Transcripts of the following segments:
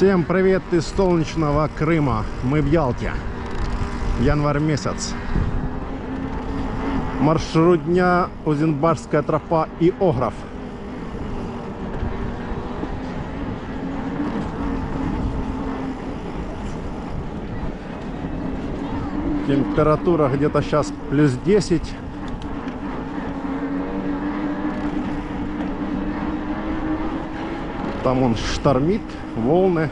Всем привет из солнечного Крыма. Мы в Ялте. Январь месяц. Маршрут дня: Узенбашская тропа и Огров. Температура где-то сейчас плюс 10. Там он штормит, волны.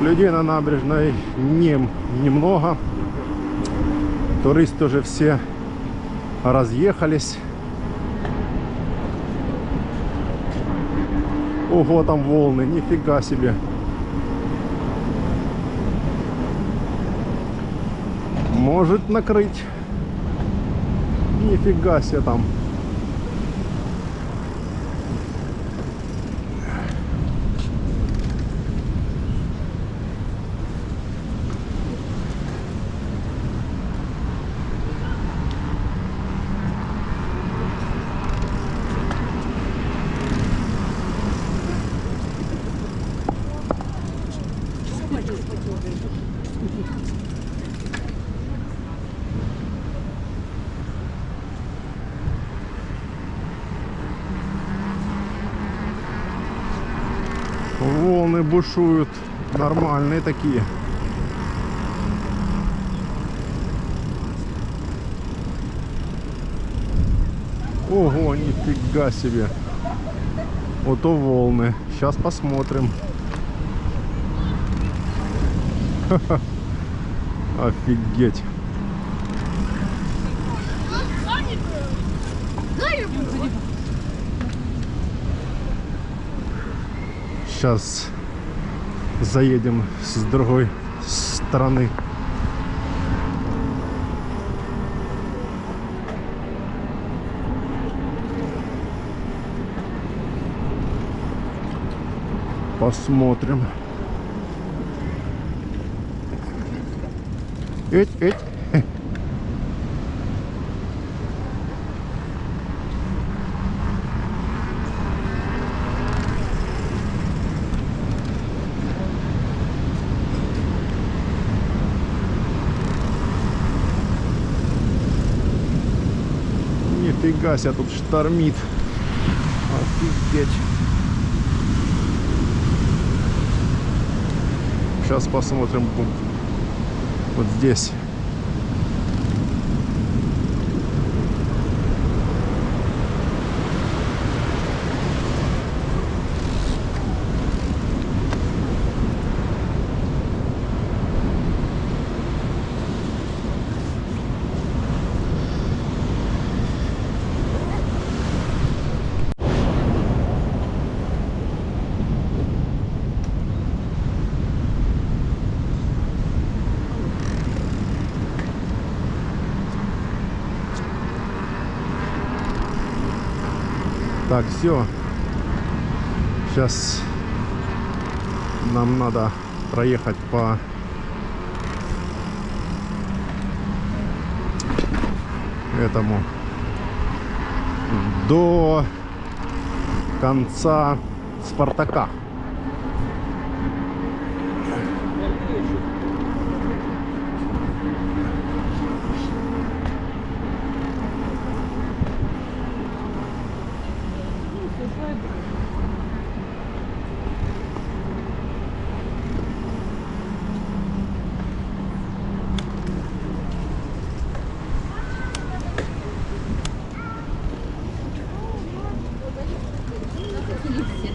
Людей на набережной немного. Туристы уже все разъехались. Ого, там волны, нифига себе. Может накрыть. Нифига себе там. Волны бушуют, нормальные такие. Ого, нифига себе. Вот то волны. Сейчас посмотрим. Офигеть. Сейчас заедем с другой стороны. Посмотрим. Эть. Нифига себе, тут штормит. Офигеть. Сейчас посмотрим вот здесь. Так, все. Сейчас нам надо проехать по этому до конца Спартака.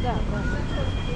Да, да.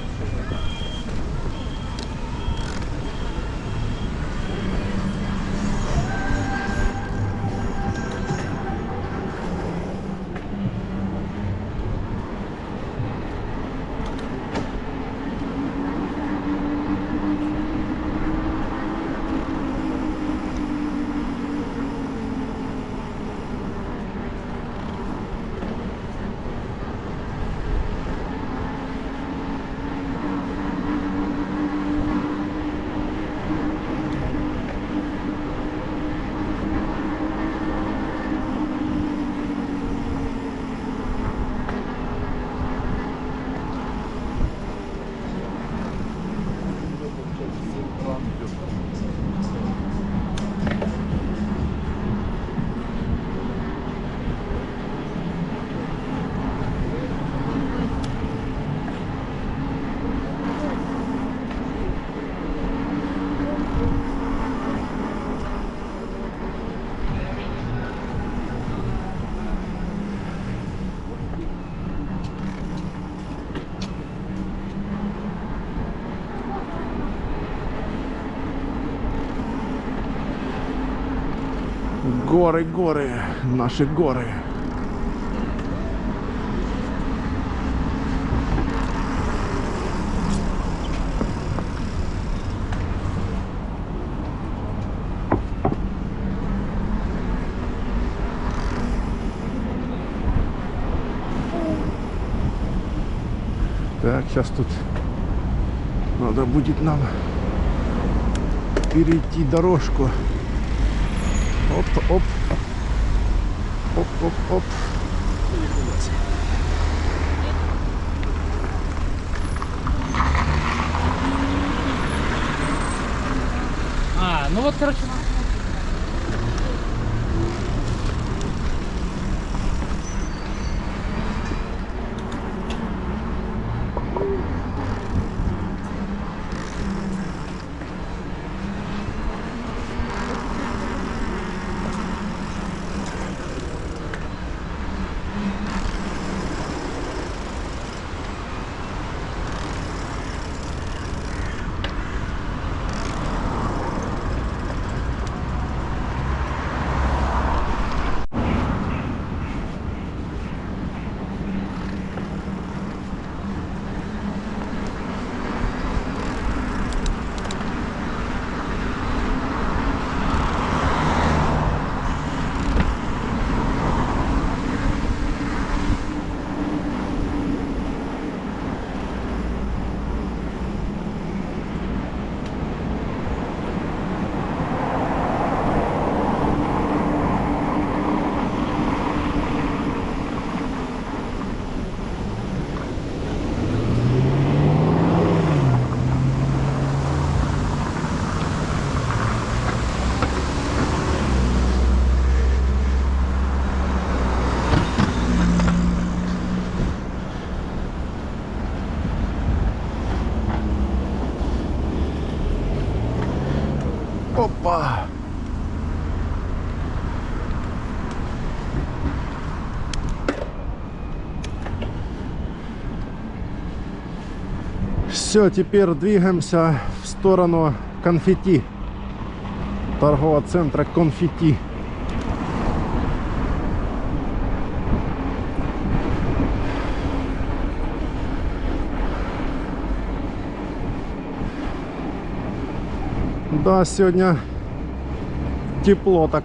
Горы, горы, наши горы. Так, сейчас тут надо будет нам перейти дорожку. Оп, оп. Оп, оп, оп. Ну вот, короче, Опа! Все, теперь двигаемся в сторону Конфетти. Торгового центра Конфетти. Да, сегодня тепло так.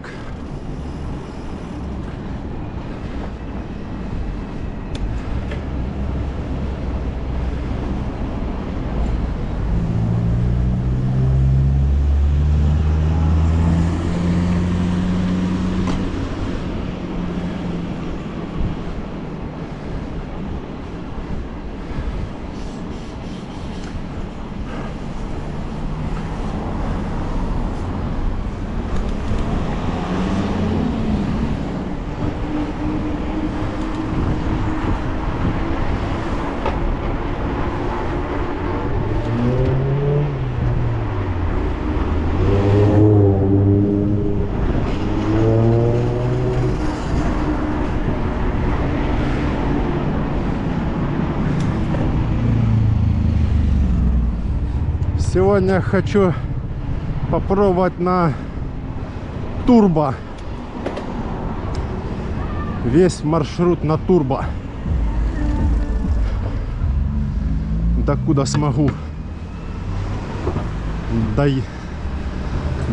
Сегодня хочу попробовать на турбо. Весь маршрут на турбо. Докуда смогу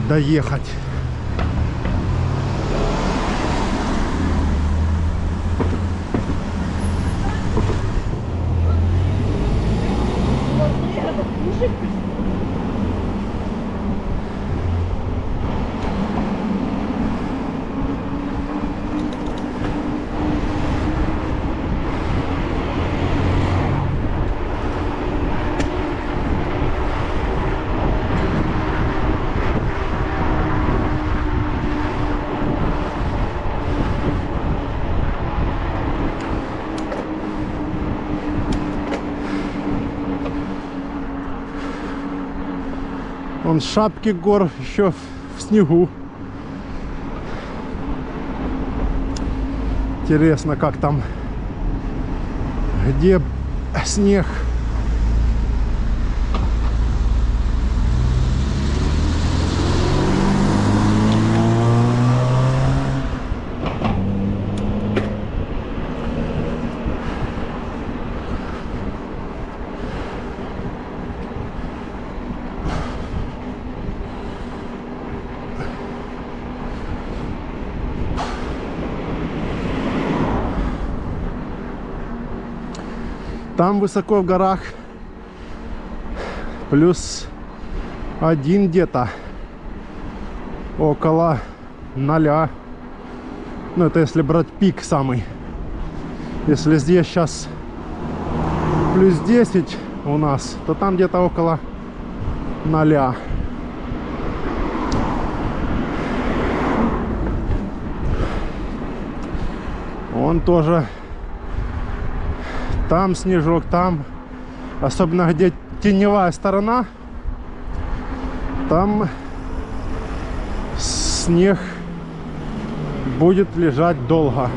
доехать. Вон шапки гор еще в снегу. Интересно, как там, где снег. Там высоко в горах +1 где-то. Около 0. Ну, это если брать пик самый. Если здесь сейчас +10 у нас, то там где-то около 0. Он тоже. Там снежок, там. Особенно где теневая сторона. Там снег будет лежать долго.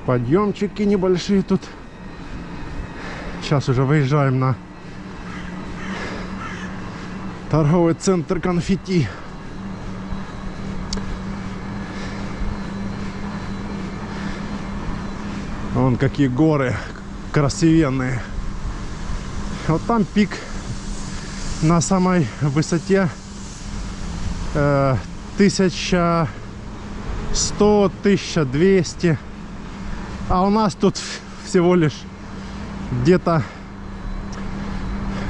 Подъемчики небольшие тут. Сейчас уже выезжаем на торговый центр конфетти. Вон какие горы красивенные. Вот там пик на самой высоте 1100-1200. А у нас тут всего лишь где-то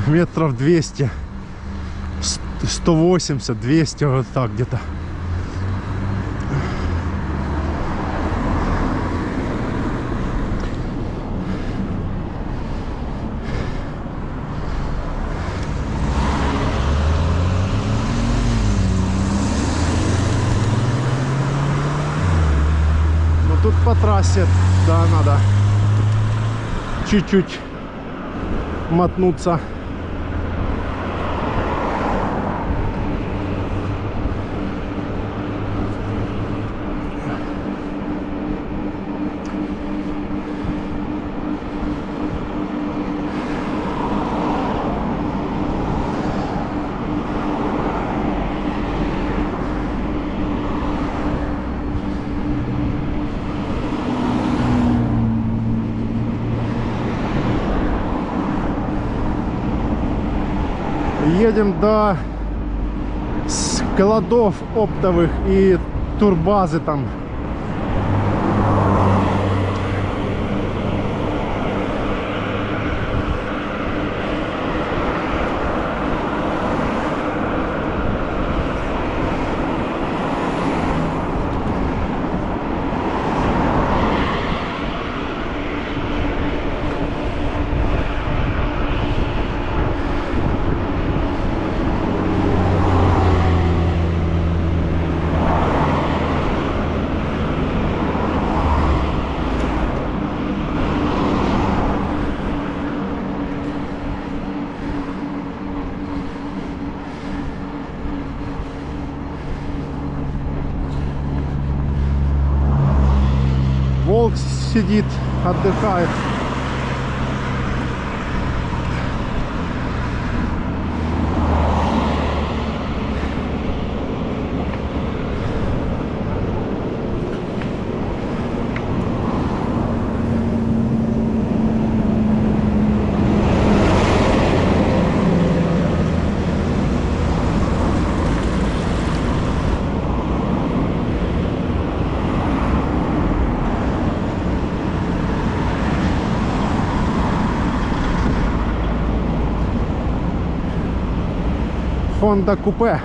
метров 200, 180, 200, вот так где-то. Но тут по трассе, да, надо чуть-чуть мотнуться. Едем до складов оптовых и турбазы там. Волк сидит, отдыхает. Honda купе.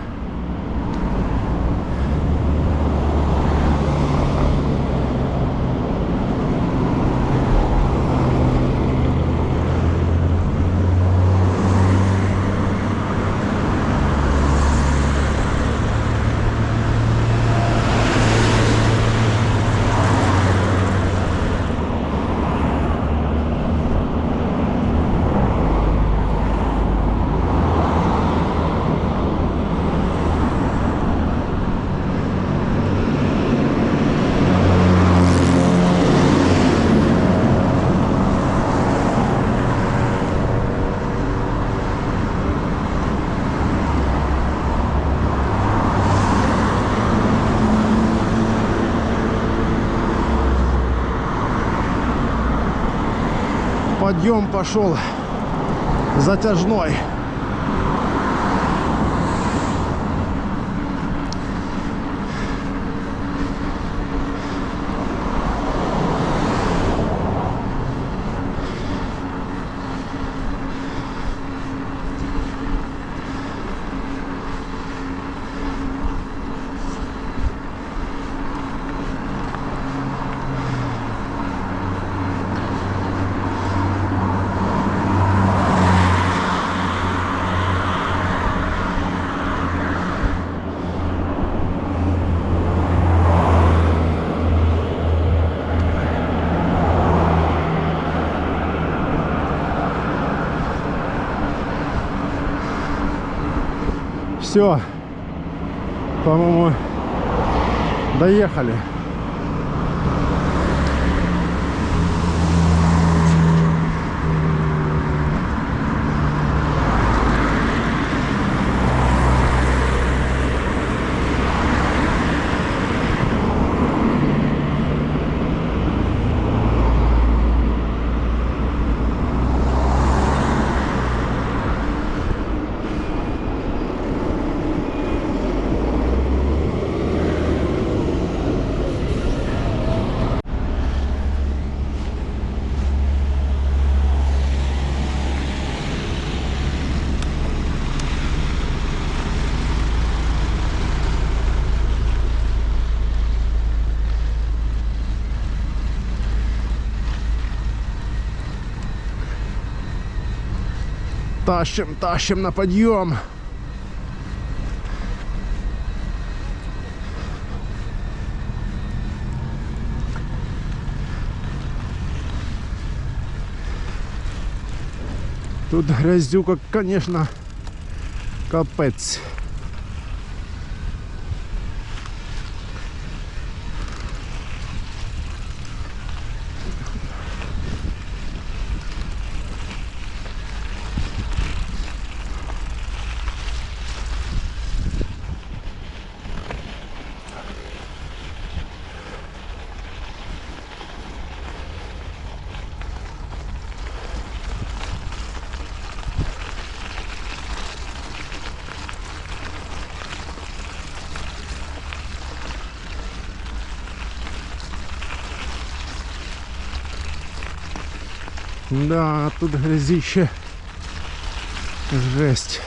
Подъем пошел затяжной. Все, по-моему, доехали. Тащим на подъем. Тут грязюка, конечно, капец. Да, тут грязище. Жесть.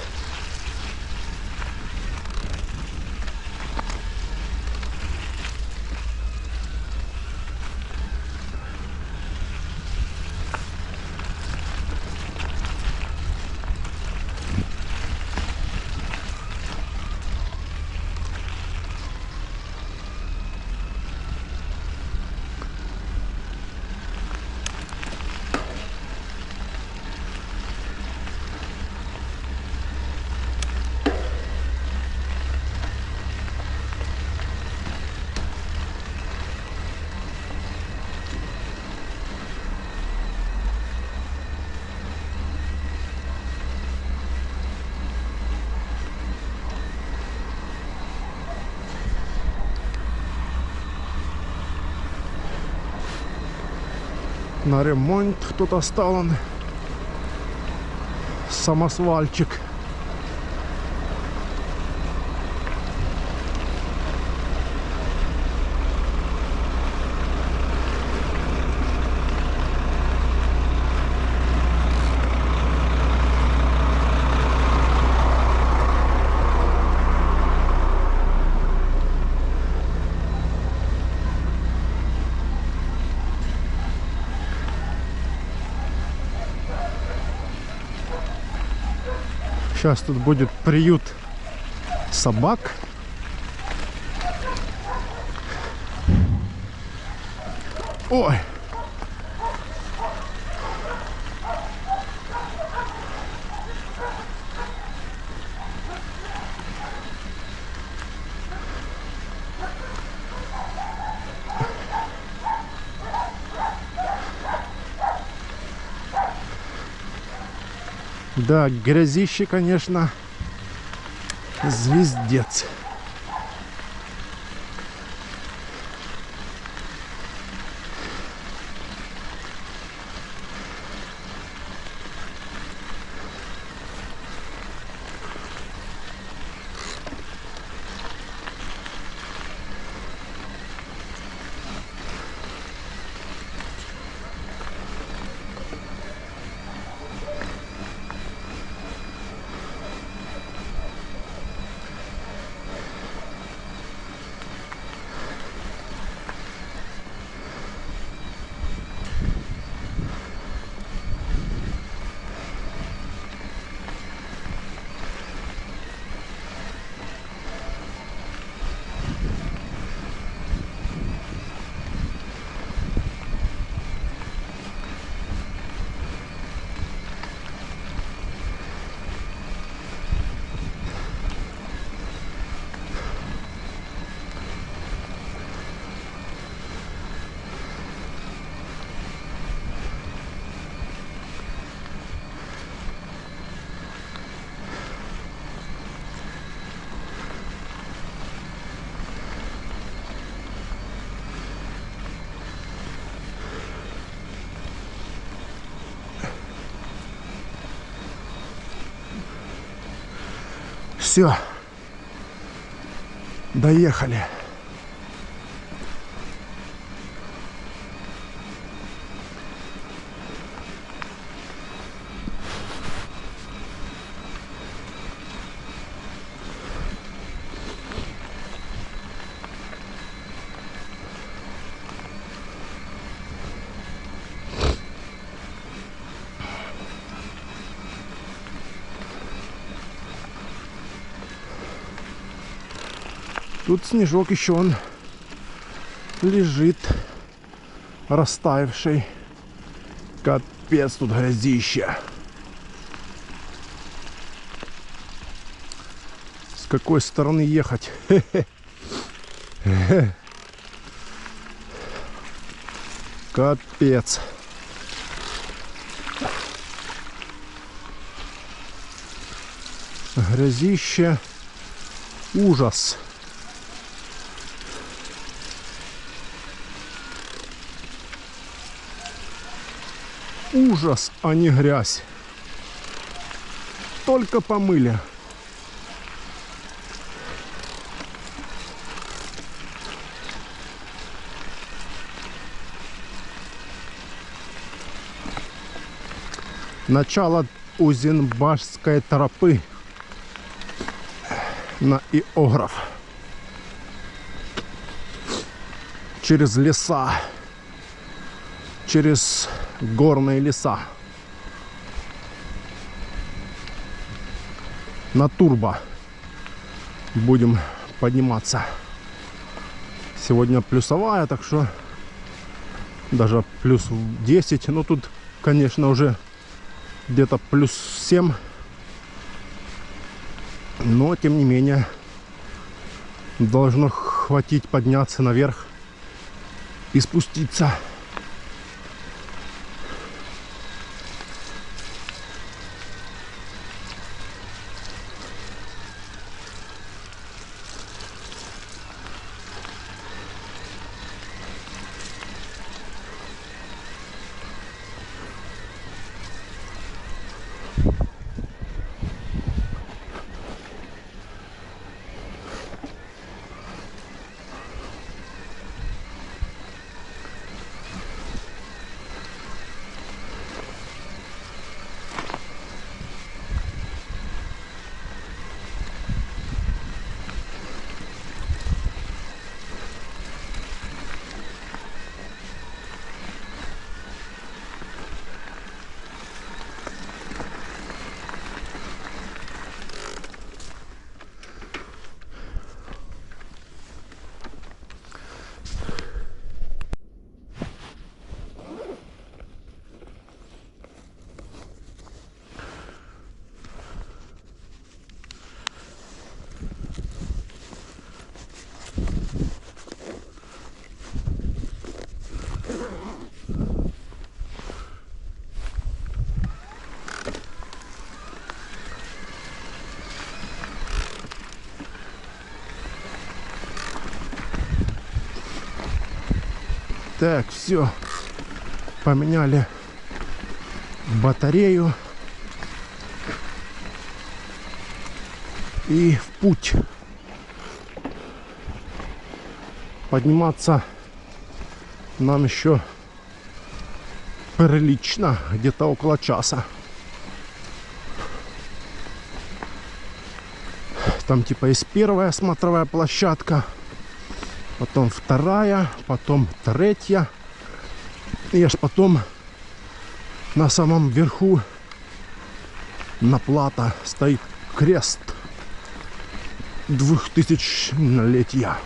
На ремонт тут оставлен самосвальчик. Сейчас тут будет приют собак. Ой. Да, грязище, конечно, звездец. Все, доехали. Тут снежок еще он лежит, растаявший. Капец, тут грязище. С какой стороны ехать? Капец. Грязище. Ужас. Ужас, а не грязь. Только помыли. Начало Узенбашской тропы на Иограф. Через леса. Через горные леса. На турбо будем подниматься. Сегодня плюсовая, так что даже плюс 10. Но тут, конечно, уже где-то плюс 7. Но, тем не менее, должно хватить подняться наверх и спуститься. Так, все. Поменяли батарею. И в путь. Подниматься нам еще прилично, где-то около часа. Там типа есть первая смотровая площадка, потом вторая, потом третья. И аж потом на самом верху на плато стоит крест 2000-летия.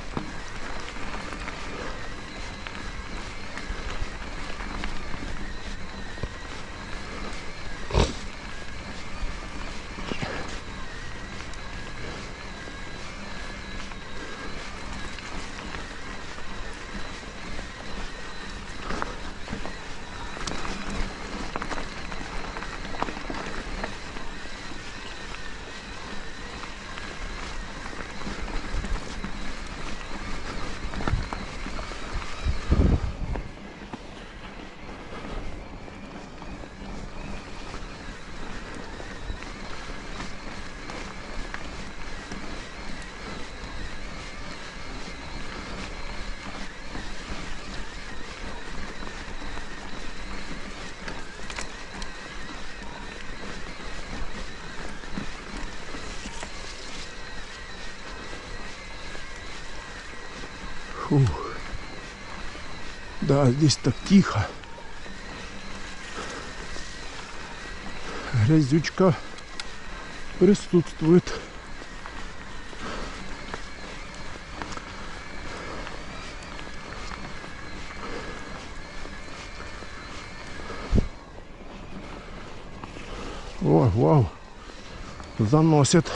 Фух. Да, здесь так тихо. Грязючка присутствует. О, вау, заносит.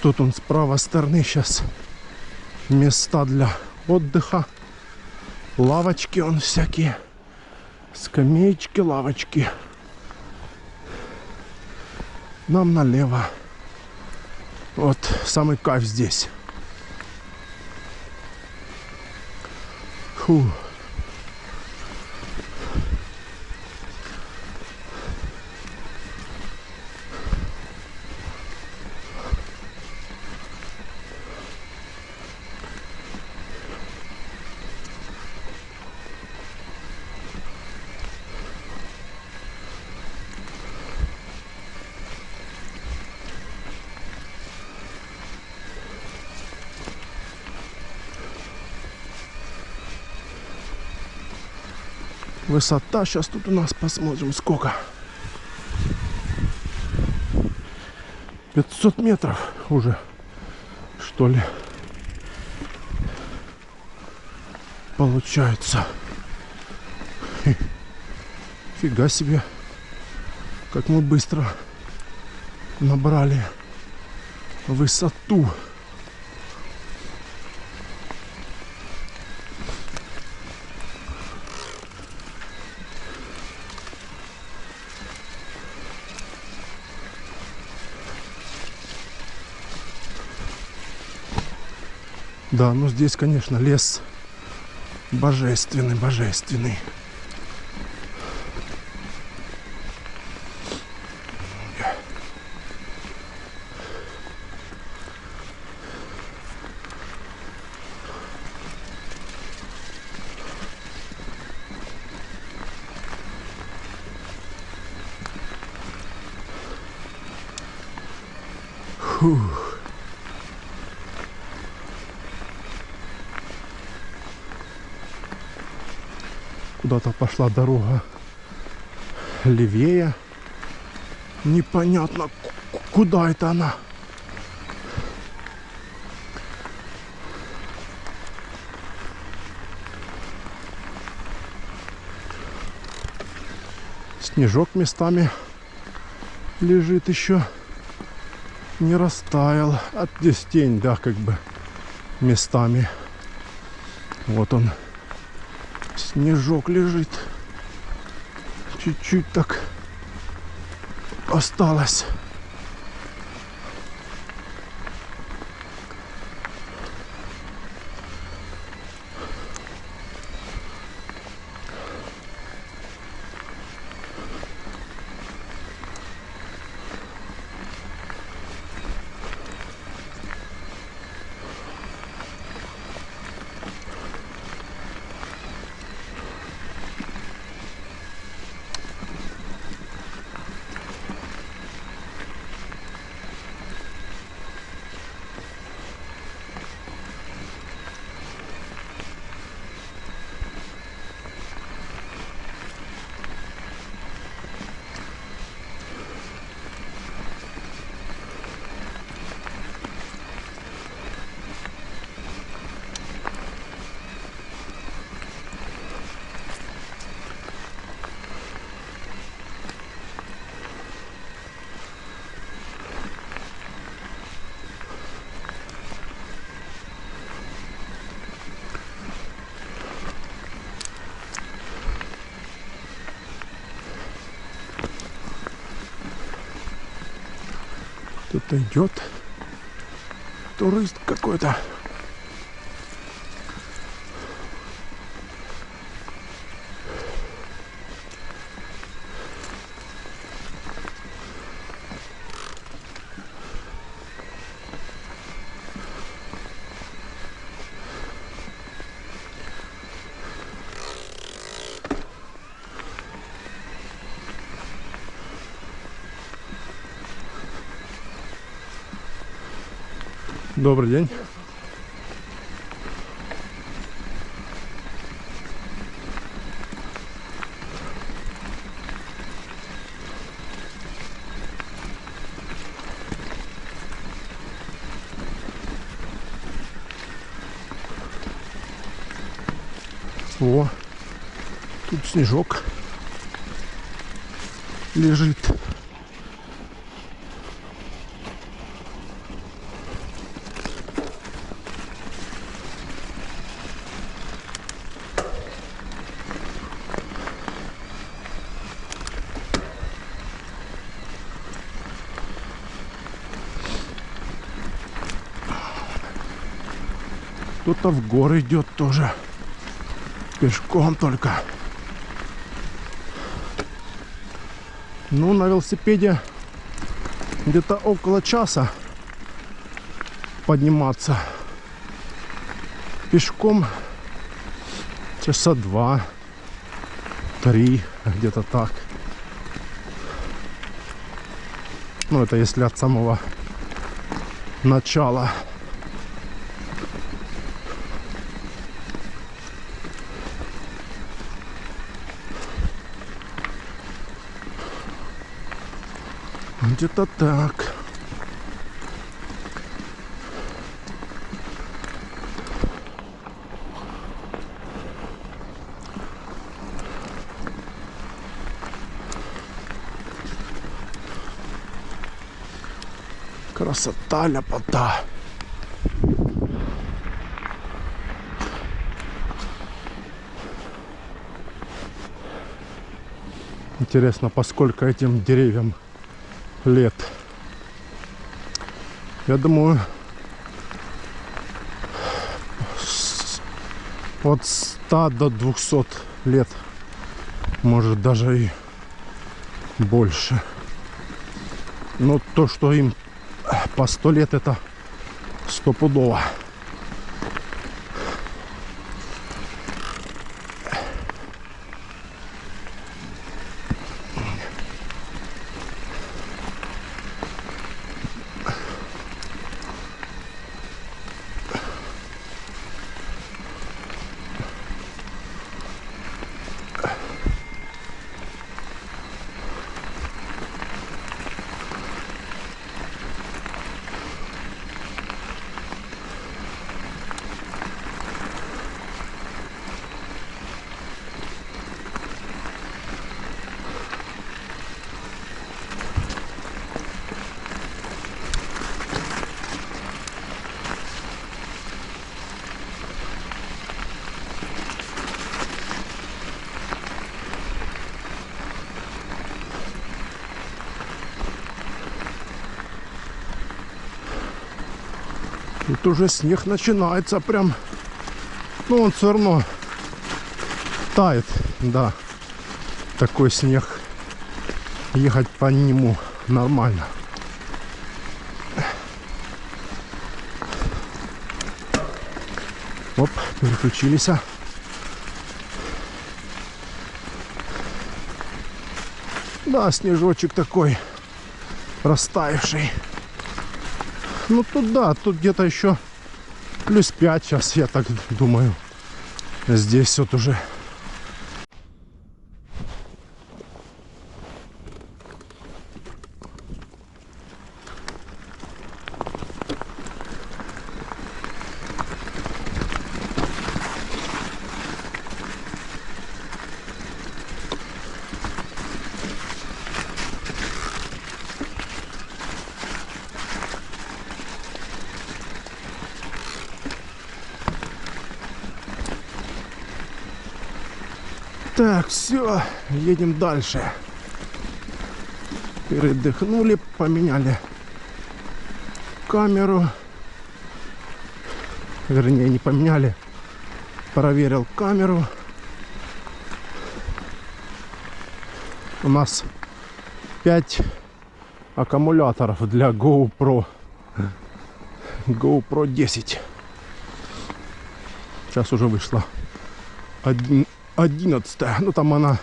Тут он с правой стороны сейчас места для отдыха. Лавочки он всякие. Скамеечки, лавочки. Нам налево. Вот самый кайф здесь. Фу. Высота сейчас тут у нас, посмотрим сколько. 500 метров уже, что ли, получается. Фига себе, как мы быстро набрали высоту. Да, ну здесь, конечно, лес божественный, божественный. Фух. Куда-то пошла дорога левее. Непонятно, куда это она. Снежок местами лежит еще. Не растаял. А здесь тень, да, как бы местами. Вот он. Снежок лежит. Чуть-чуть так осталось. Кто-то идет. Турист какой-то. Добрый день. О, тут снежок лежит. Кто-то в горы идет тоже. Пешком только. Ну, на велосипеде где-то около часа подниматься. Пешком часа 2-3, где-то так. Ну, это если от самого начала. Где-то так. Красота, ляпота. Интересно, поскольку этим деревьям лет. Я думаю, от 100 до 200 лет, может даже и больше. Но то, что им по 100 лет, это стопудово. Тут уже снег начинается прям. Ну, он все равно тает, да. Такой снег. Ехать по нему нормально. Оп, переключились. Да, снежочек такой растаявший. Ну тут да, тут где-то еще плюс 5 сейчас, я так думаю. Здесь вот уже. Так, все, едем дальше. Передохнули, поменяли камеру. Вернее, не поменяли. Проверил камеру. У нас 5 аккумуляторов для GoPro. GoPro 10. Сейчас уже вышла 11. Ну там она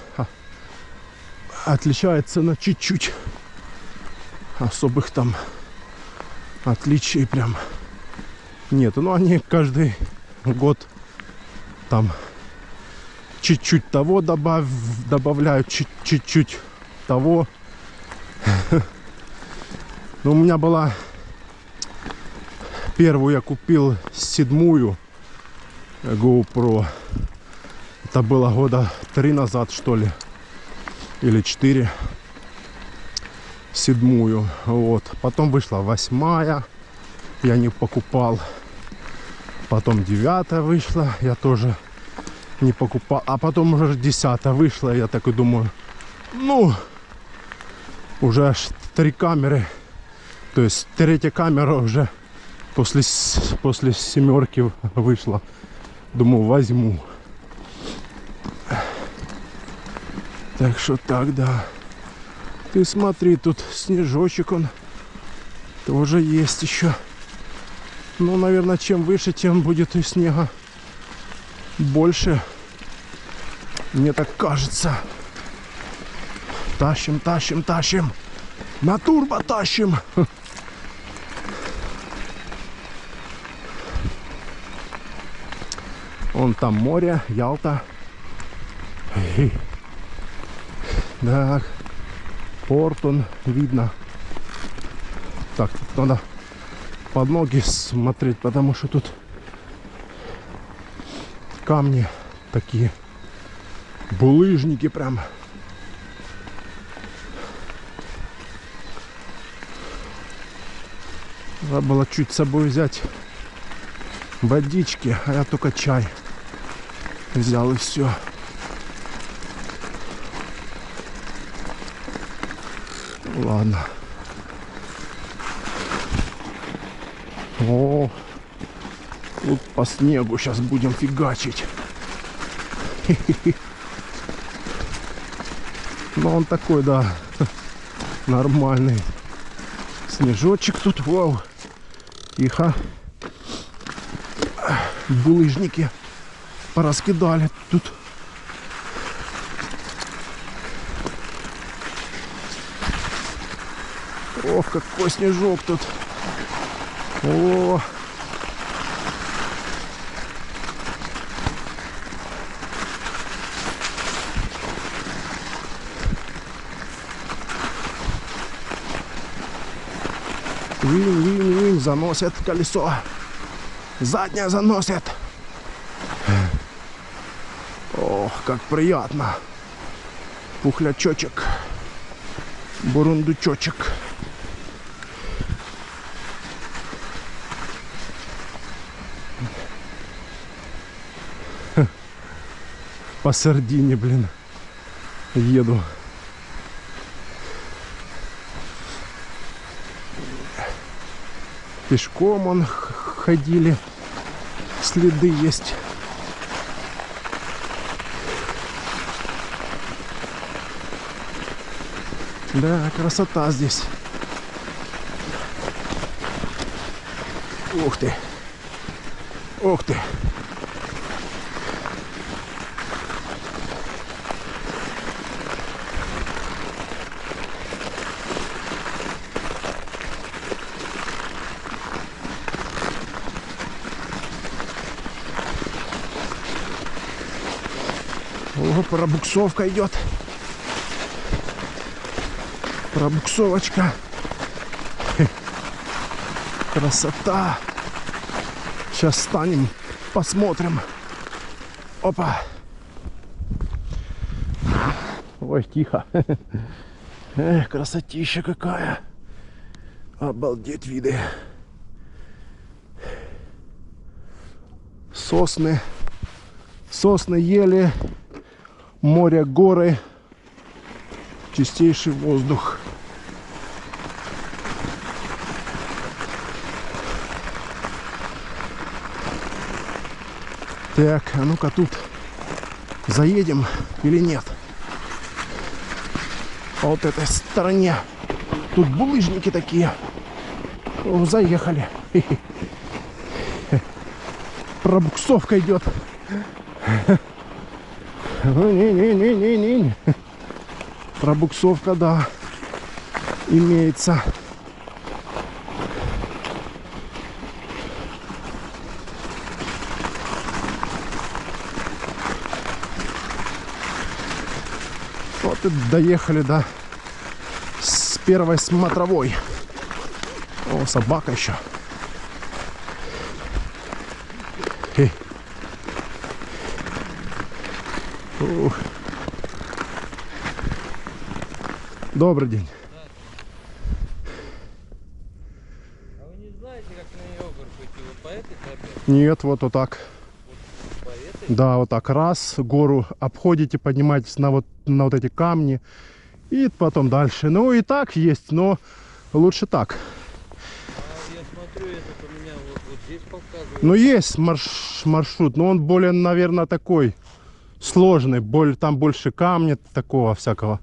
отличается на чуть-чуть. Особых там отличий прям нет. Но они каждый год там чуть-чуть того добавляют, чуть-чуть того. Но у меня была первую, я купил 7-ю GoPro. Это было года 3 назад, что ли, или 4. 7-ю, вот. Потом вышла 8-я, я не покупал. Потом 9-я вышла, я тоже не покупал. А потом уже 10-я вышла, я так и думаю, ну, уже аж 3 камеры. То есть 3-я камера уже после 7-ки вышла. Думаю, возьму. Так что так, да. Ты смотри, тут снежочек он тоже есть еще. Ну, наверное, чем выше, тем будет и снега больше. Мне так кажется. Тащим, тащим, тащим. На турбо тащим. Вон там море, Ялта. Так, порт он видно. Так, тут надо под ноги смотреть, потому что тут камни такие, булыжники прям. Надо было чуть с собой взять водички, а я только чай взял и все. Ладно. О, тут по снегу сейчас будем фигачить. Но он такой, да, нормальный. Снежочек тут, вау. Тихо. Булыжники пораскидали тут. Ох, какой снежок тут. О! Винь, заносит колесо. Заднее заносит. Ох, как приятно. Пухлячочек. Бурундучочек. По Сардине, блин, еду. Пешком он ходили. Следы есть. Да, красота здесь. Ух ты. Ух ты. О, пробуксовка идет. Пробуксовочка. Красота. Сейчас встанем, посмотрим. Опа. Ой, тихо. Эх, красотища какая. Обалдеть виды. Сосны. Сосны, ели. Море, горы. Чистейший воздух. Так, а ну-ка тут заедем или нет? По вот этой стороне. Тут булыжники такие. О, заехали. Пробуксовка идет. Не-не-не-не-не. Пробуксовка, да, имеется. Вот и доехали, да, с первой смотровой. О, собака еще. Эй. Ух. Добрый день. А вы не знаете, как на Йогур пойти? Вот по этой тропе? Нет, вот так. Вот по этой? Да, вот так раз, гору обходите, поднимаетесь на вот эти камни. И потом дальше. Ну и так есть, но лучше так. А я смотрю, этот у меня вот здесь показывает. Ну есть маршрут, но он более, наверное, такой сложный. Там больше камня такого всякого.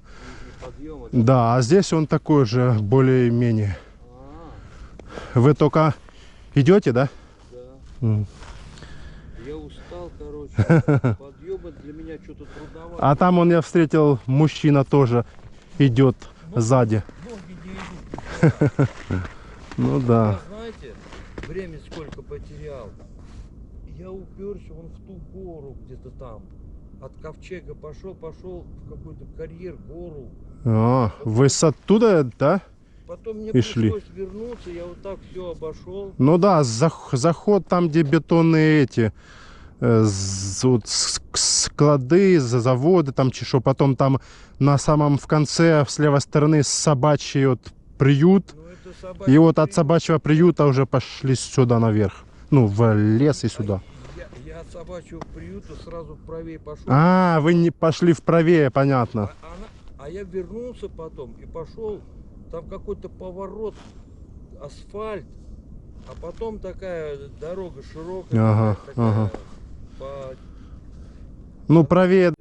Подъема, да? Да, а здесь он такой же, более-менее. А, Вы только идете, да? да. М. Я устал, короче. Подъемы для меня что-то трудновато. А там я встретил, мужчина тоже идет сзади. Ноги не идут. Ну да. Я, знаете, время сколько потерял. Я уперся вон в ту гору где-то там. От ковчега пошел в какой-то карьер, гору. А, вы с оттуда, да? Потом мне И шли. пришлось вернуться, я вот так все обошел. Ну да, заход там, где бетонные эти вот склады, заводы, там чешо. Потом там на самом в конце, с левой стороны, собачий вот приют. Ну, это собачий И вот от приют. собачьего приюта уже пошли сюда наверх. Ну, в лес и сюда. Я от собачьего приюта сразу правее пошел. А, вы не пошли вправее, понятно. А я вернулся потом и пошел, там какой-то поворот, асфальт, а потом такая дорога широкая, Ага, такая, ага. по... Ну, правее.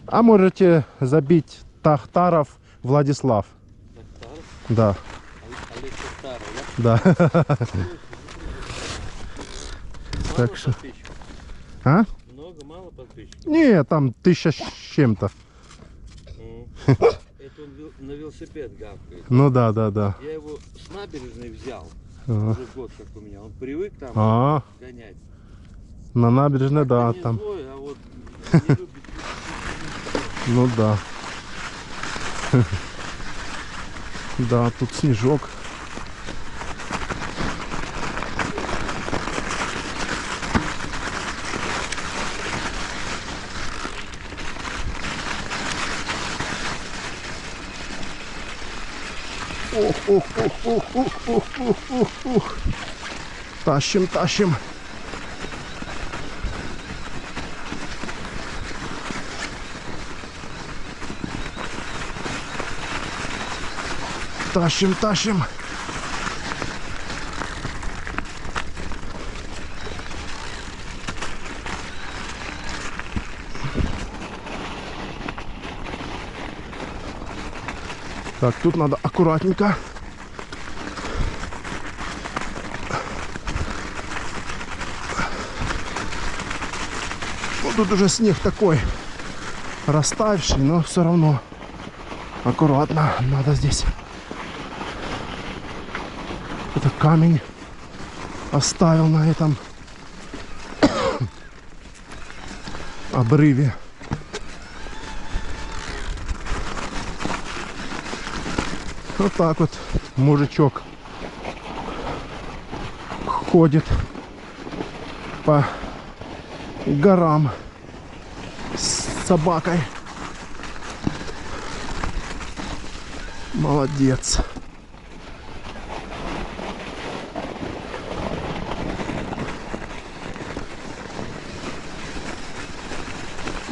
А можете забить Тахтаров Владислав. Тахтаров? Да, Олег Тахтаров, да? да. Так что- подписчиков? А? Много, мало подписчиков? Не, там 1000 с чем-то. Это он на велосипед гавкает. Ну да, да, да. Я его с набережной взял, Ага. уже год как у меня. Он привык там А, гонять. на набережной, да, Не там. злой, а вот не любит. Ну да. Да, тут снежок. Ух, ух, ух, ух, ух, ух, ух, ух, ух. Тащим, тащим. Тащим, тащим. Так, тут надо аккуратненько. Ну, тут уже снег такой растаявший, но все равно аккуратно надо здесь. Это камень оставил на этом обрыве. Вот так вот мужичок ходит по горам с собакой. Молодец.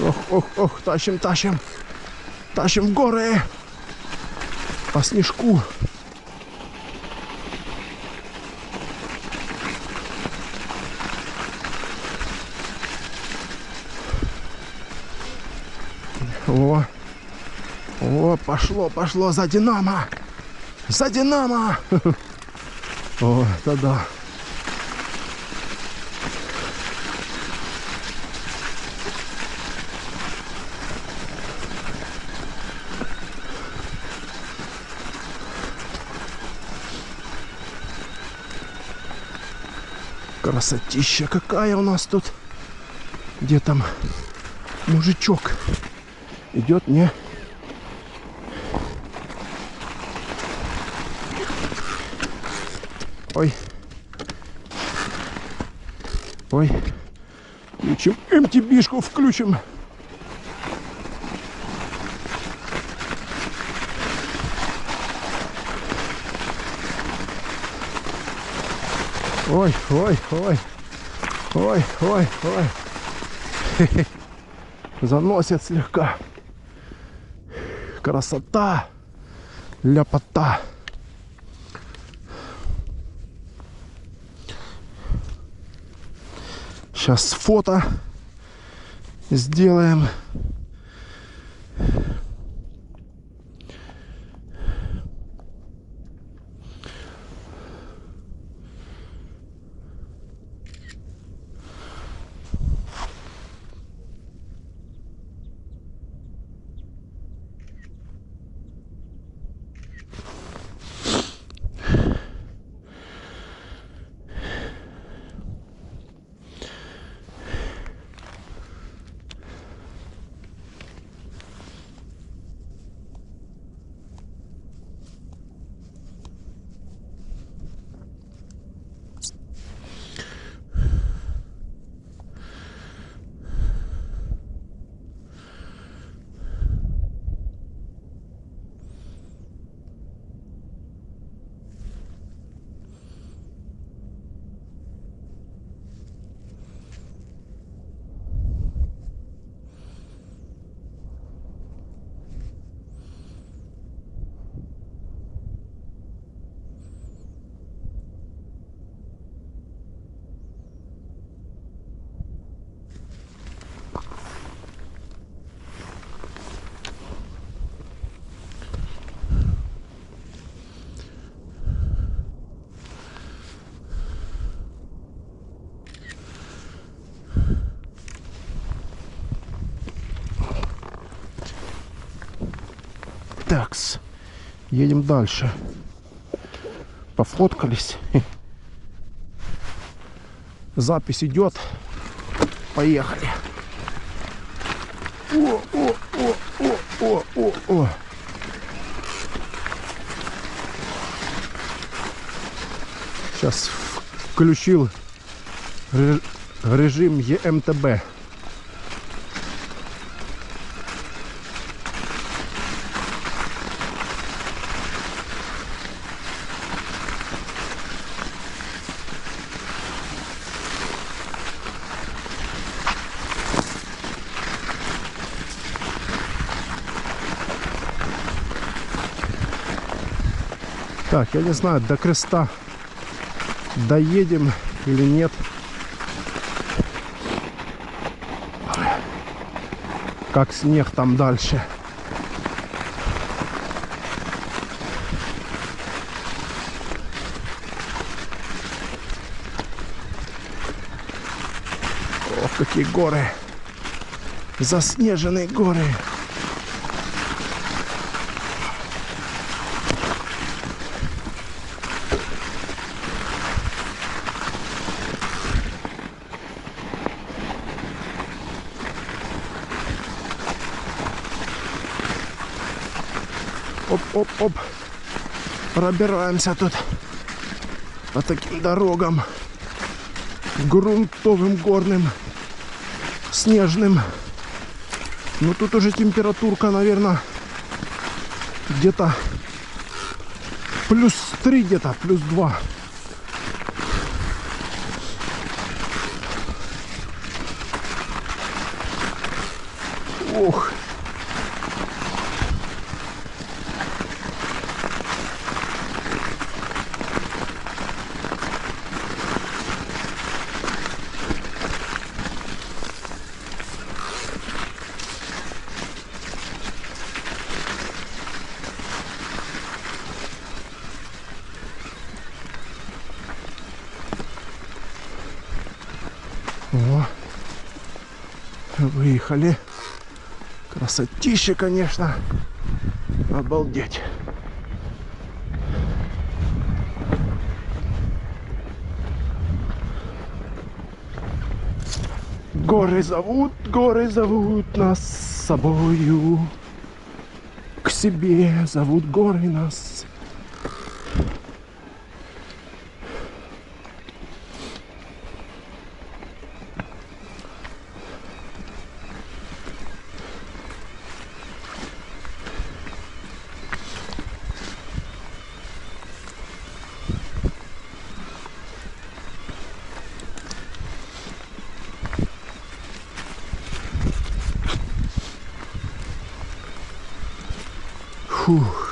Ох, ох, ох, тащим, тащим. Тащим в горы. По снежку. О, пошло, пошло за Динамо. За Динамо. О, это да. Красотища какая у нас тут. Где там мужичок идет, не? Ой. Ой. Включим МТБшку, включим. Ой, ой, ой. Ой, ой, ой. Заносит слегка. Красота. Ляпота. Сейчас фото сделаем. Такс, едем дальше. Пофоткались. Запись идет. Поехали. О, о, о, о, о, о, о. Сейчас включил режим ЕМТБ. Так, я не знаю, до креста доедем или нет. Как снег там дальше. Какие горы. Заснеженные горы. Оп-оп-оп. Пробираемся тут по таким дорогам. Грунтовым, горным, снежным. Ну тут уже температурка, наверное, где-то +3, где-то +2. Ох. О, выехали. Красотища, конечно. Обалдеть. Горы зовут нас с собою. К себе зовут горы нас. Фух.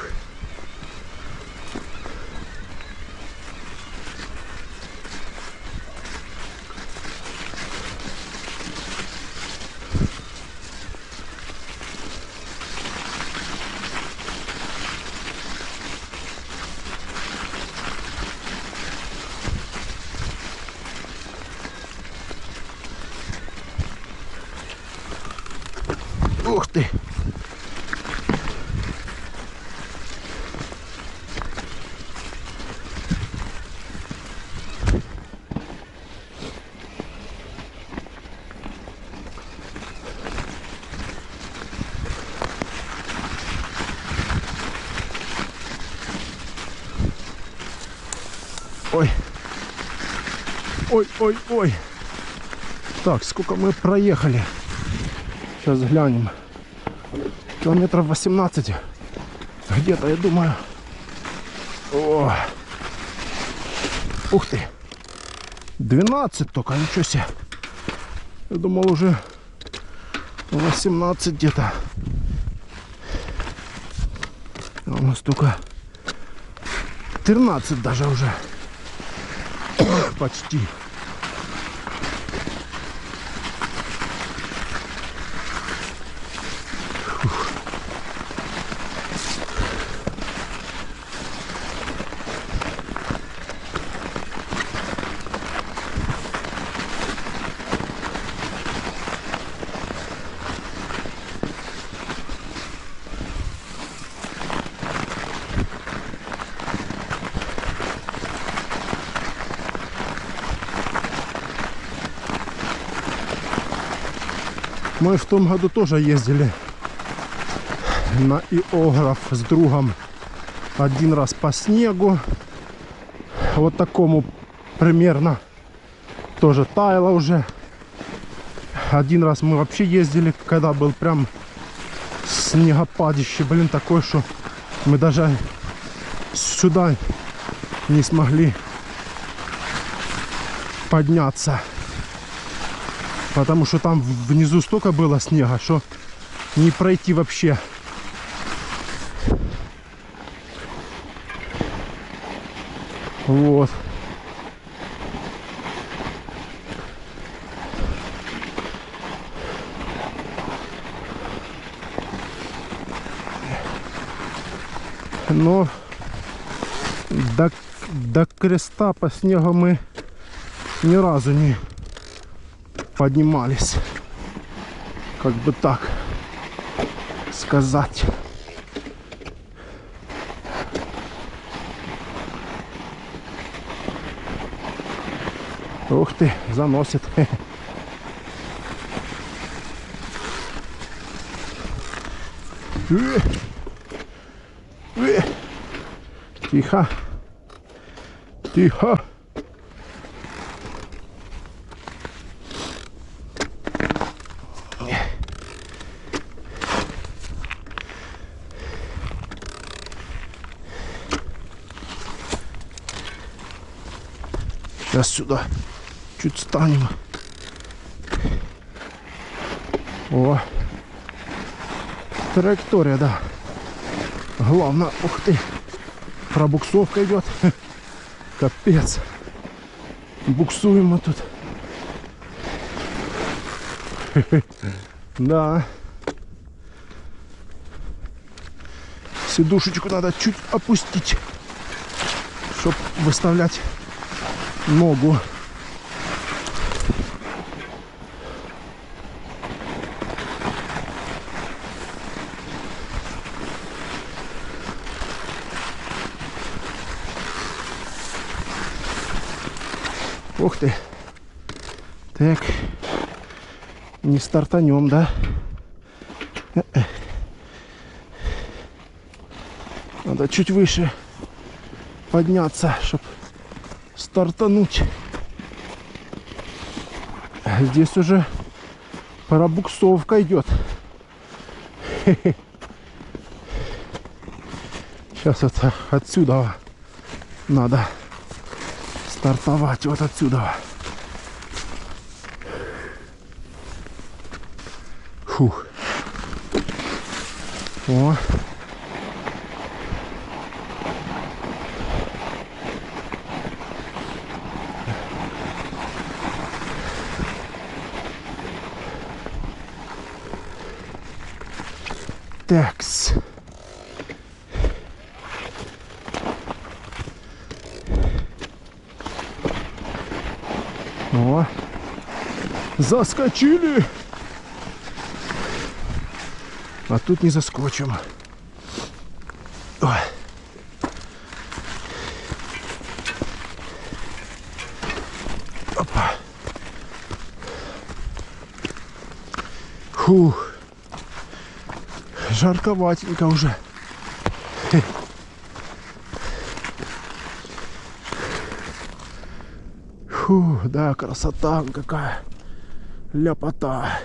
Ух ты! Ой. Ой, ой, ой. Так, сколько мы проехали? Сейчас глянем. Километров 18. Где-то, я думаю. О. Ух ты. 12 только, ничего себе. Я думал уже 18 где-то. А у нас только 13 даже уже. Почти. Фух. Мы в том году тоже ездили на Иограф с другом один раз по снегу. Вот такому примерно. Тоже таяло уже. Один раз мы вообще ездили, когда был прям снегопадище, блин, такой, что мы даже сюда не смогли подняться. Потому что там внизу столько было снега, что не пройти вообще. Вот. Но до креста по снегу мы ни разу не поднимались. Как бы так сказать. Ух ты, заносит. Тихо. Тихо. Сейчас сюда чуть станем. О, траектория, да. Главное, ух ты, пробуксовка идет. Капец. Буксуем мы тут. Да. Сидушечку надо чуть опустить, чтобы выставлять ногу. Ух ты. Так. Не стартанем, да? Надо чуть выше подняться, чтобы стартануть. Здесь уже пробуксовка идет. Сейчас это отсюда надо стартовать, вот отсюда. Фух. О. Такс. О, заскочили. А тут не заскочим. Ой. Опа. Фух. Жарковатенько уже. Фу, да, красота какая. Ляпота.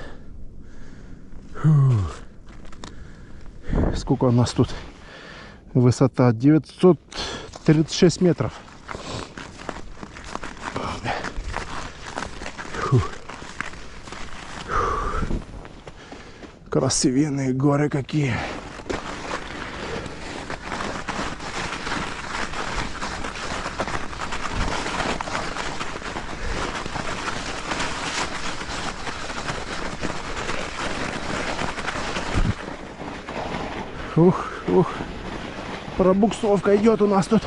Фу. Сколько у нас тут высота? 936 метров. Фу. Красивенные горы какие. Ух, ух. Пробуксовка идет у нас тут.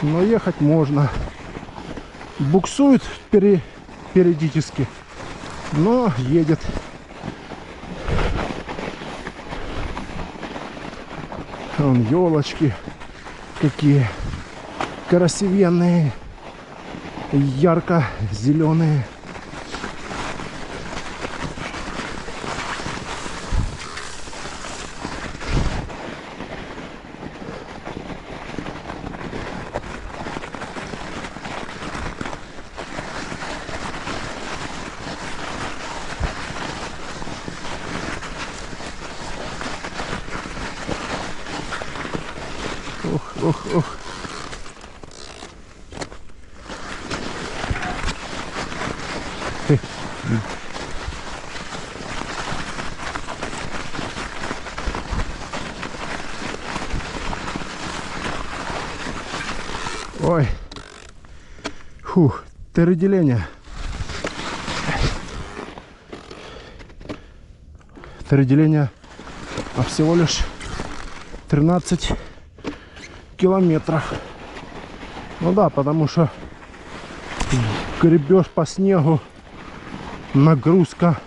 Но ехать можно. Буксует периодически, но едет. Вон елочки какие красивенные, ярко-зеленые. Ух, ух. Ой. Фух, терриделение. Терриделение, а всего лишь 13 километров Ну да, потому что гребешь по снегу, нагрузка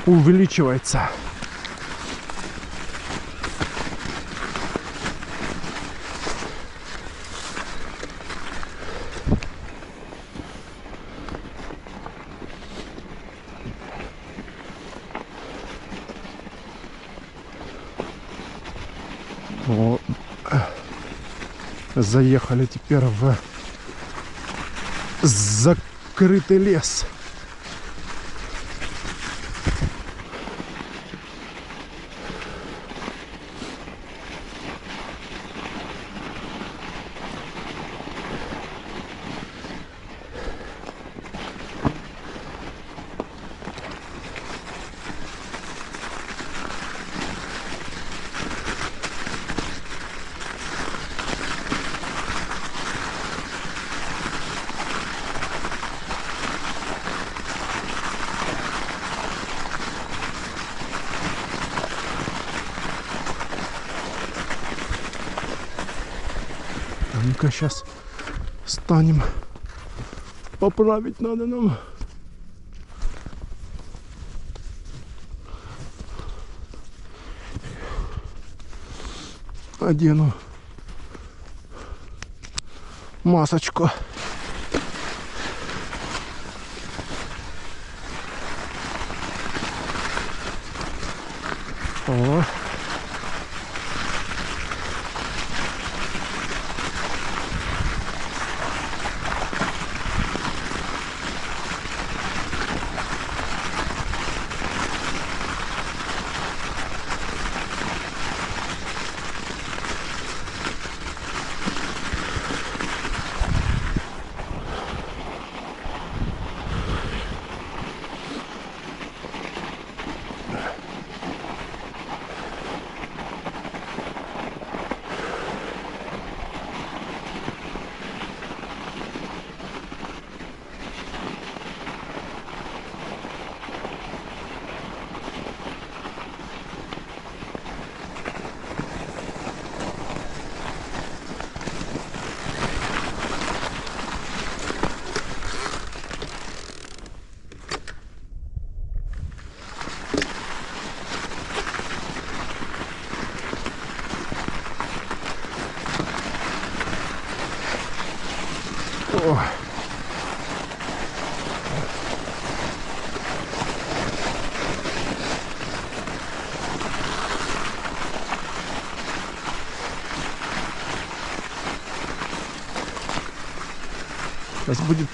увеличивается. Вот. Заехали теперь в закрытый лес. А ну-ка сейчас станем. Поправить надо нам. Одену масочку. О. О. Сейчас будет